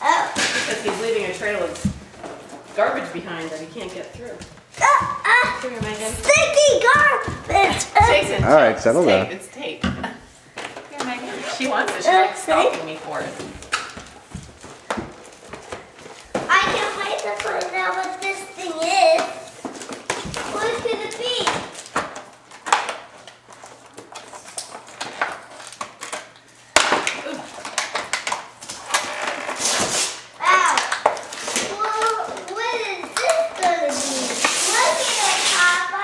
Oh. Because he's leaving a trail of garbage behind that he can't get through. Come here, Megan. Sticky garbage. Jason. All right, settle down. It's tape. Here, Megan. She wants it. She's like stalking me for it. I can't wait to find out what this thing is. What could it be? Wow. Well, what is this gonna be? Look at it, Papa.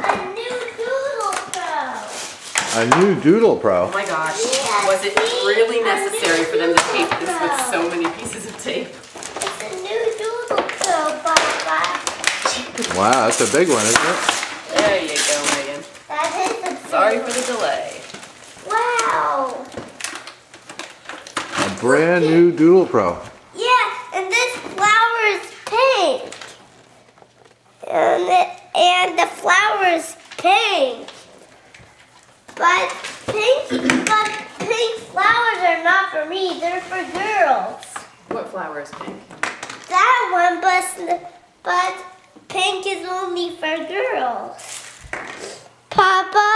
A new Doodle Pro. A new Doodle Pro. Oh my gosh. Yeah, Was it see? really A necessary for them to tape Doodle this with Pro. so many pieces of tape? It's a new Doodle Pro, Papa. Wow, that's a big one, isn't it? There you go, Megan. That is a Sorry for the delay. Wow. A brand new Doodle Pro. Yeah, and this flower is pink. And the flower is pink. But pink flowers are not for me. They're for girls. What flower is pink? That one, but pink is only for girls. Papa,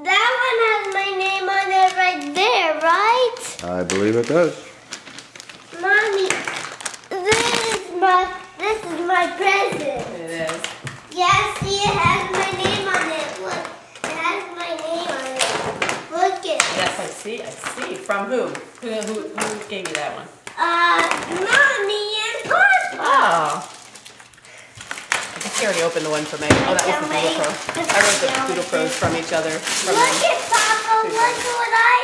that one has my name on it right there, right? I believe it does. Mommy, this is my present. It is. Yes, see, it has my name on it. Look, it has my name on it. Look at it. Yes, I see. I see. From who? Who gave you that one? Mommy and Papa. Oh. I think you already opened the one for Megan. Oh, that was the Doodle Pro. I wrote the Doodle Pros from each other. From Look at Papa. Look at what I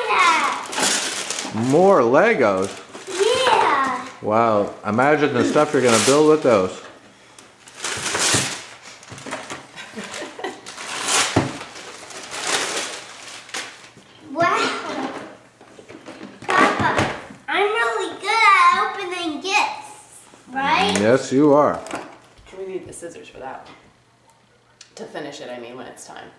have. More Legos. Yeah. Wow, imagine the stuff you're going to build with those. Wow. Papa, I'm really good at opening gifts, right? Yes, you are. We need the scissors for that one. To finish it, I mean, when it's time.